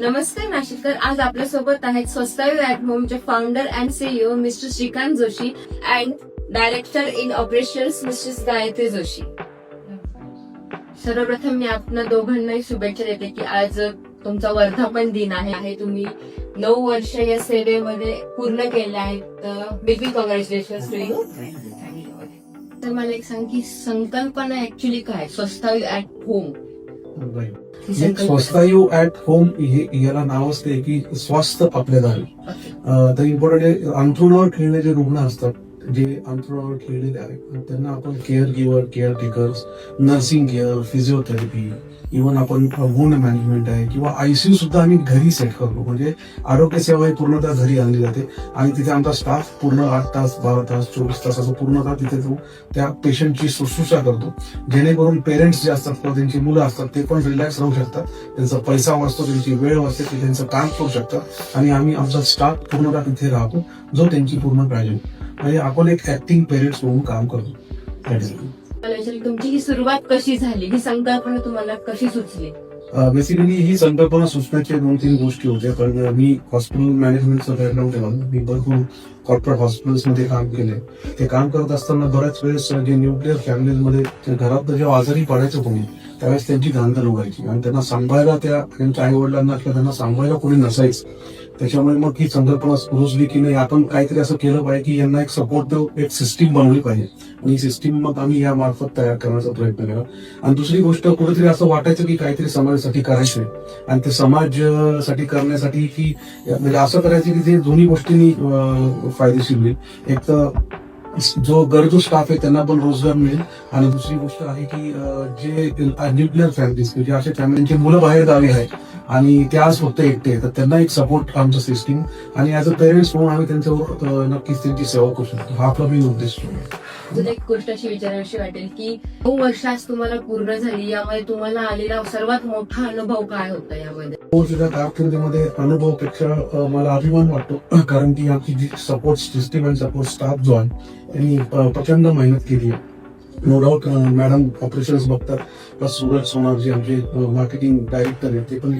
नमस्कार नाशिककर. आज आपल्या सोबत आहेत स्वस्तायू ॲट होमचे founder and CEO Mr Shrikant Joshi and director in operations Mrs Gayatri Joshi. सर्वप्रथम मी आपल्या दोघांनाही शुभेच्छा देते की आज तुमचा वर्धापन दिन आहे. तुम्ही 9 वर्ष या सेवेमध्ये पूर्ण केले आहेत. Big big congratulations to you. तर मला एक सांग की संकल्पना ऍक्च्युली काय Swastayu at home? Swastayu at home याला नाव असते की स्वास्थ्य आपल्या दारी. तर इम्पॉर्टंट आहे, अंथरुणावर खेळणे जे रुग्ण असतात, जे अंथरुणावर खेळलेले आहेत त्यांना आपण care giver, care takers, nursing care, physiotherapy, even आपण वुंड मॅनेजमेंट आहे किंवा आयसीयू सुद्धा आम्ही घरी सेट करतो. म्हणजे आरोग्य सेवा ही पूर्णतः घरी आणली जाते आणि तिथे आमचा स्टाफ पूर्ण 8 तास 12 तास 24 तास असं पूर्णतः तिथे तो त्या पेशंटची शुश्रूषा करतो, जेणेकरून पेरेंट्स जे असतात किंवा त्यांची मुलं असतात ते पण रिलॅक्स राहू शकतात, त्यांचा पैसा वाचतो, त्यांची वेळ वाचते, ते त्यांचं काम करू शकतात आणि आम्ही आमचा स्टाफ पूर्णतः तिथे राहतो जो त्यांची पूर्ण काळजी. म्हणजे आपण एक ऍक्टिंग पेरेंट्स म्हणून काम करतो. तुमची ही सुरुवात कशी झाली? ही संकल्पना तुम्हाला कशी सुचली? बेसिकली ही संकल्पना सुचण्याच्या 2-3 गोष्टी होत्या. कारण मी हॉस्पिटल मॅनेजमेंटचं बॅकग्राऊंड ठेवा, मी भरपूर कॉर्पोरेट हॉस्पिटल्स मध्ये काम केले. ते काम करत असताना बऱ्याच वेळेस जे न्यूक्लिअर फॅमिलीमध्ये घरात जेव्हा आजारी पडायचं कोणी, त्यावेळेस त्यांची धांदल उघडायची आणि त्यांना सांभाळायला त्यांच्या आई वडिलांना किंवा त्यांना सांभाळायला कोणी नसायचं. त्याच्यामुळे मग ही संकल्पना रुजली की नाही, आपण काहीतरी असं केलं पाहिजे की यांना एक सपोर्ट देऊ, एक सिस्टीम बनवली पाहिजे. आणि ही सिस्टीम मग आम्ही या मार्फत तयार करण्याचा प्रयत्न केला. आणि दुसरी गोष्ट, कुठेतरी असं वाटायचं की काहीतरी समाजासाठी करायचंय आणि ते समाजासाठी करण्यासाठी की म्हणजे असं करायचं की जे दोन्ही गोष्टींनी फायदेशीर होईल. एक तर जो गरजू स्टाफ आहे त्यांना पण रोजगार मिळेल आणि दुसरी गोष्ट आहे की जे न्यूक्लिअर फॅमिलीज म्हणजे अशा फॅमिलींची मुलं बाहेर गावी आहेत आणि ते आज फक्त एकटे आहेत, तर त्यांना एक सपोर्ट आमचं सिस्टीम आणि ऍज अ पेरेंट्स म्हणून आम्ही त्यांच्यावर नक्कीच त्यांची सेवा करू शकतो. हा आपला मेन उद्देश. अजून एक गोष्ट अशी विचारावीशी वाटेल की 9 वर्ष आज तुम्हाला पूर्ण झाली, यामध्ये तुम्हाला आलेला सर्वात मोठा अनुभव काय होता यामध्ये? तुझ्या कारकिर्दीमध्ये अनुभवापेक्षा मला अभिमान वाटतो, कारण की आमची जी सपोर्ट सिस्टीम आणि सपोर्ट स्टाफ जो आहे त्यांनी प्रचंड मेहनत केली आहे. नो डाऊट मॅडम ऑपरेशन्स बघतात, प्लस सूरज सोनार जे आमचे मार्केटिंग डायरेक्टर आहेत ते पण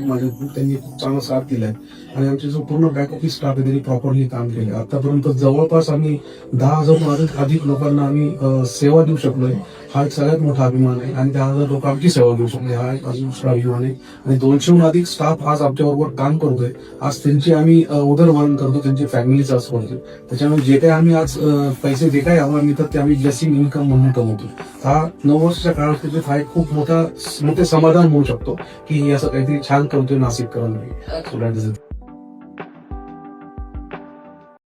त्यांनी खूप चांगला साथ दिलाय आणि आमचे जो पूर्ण बॅक ऑफिस स्टाफ आहे त्यांनी प्रॉपरली काम केलं. आतापर्यंत जवळपास आम्ही 10,000 अधिक लोकांना आम्ही सेवा देऊ शकलोय. हा एक सगळ्यात मोठा अभिमान आहे आणि 10,000 लोक आमची सेवा देऊ शकले, हा एक अजून दुसरा अभिमान आहे. आणि 200हून अधिक स्टाफ आज आमच्याबरोबर काम करतोय. आज त्यांची आम्ही उदरमरण करतो, त्यांची फॅमिलीचा आज करतो. त्याच्यामुळे जे काही आम्ही आज पैसे जे काही हवा मिळतात ते आम्ही ब्लेसिंग इन्कम म्हणून कमवतो. हा 9 वर्षाच्या काळात हा एक खूप मोठे समाधान म्हणू शकतो की असं काहीतरी छान करतोय नाशिककरांनी.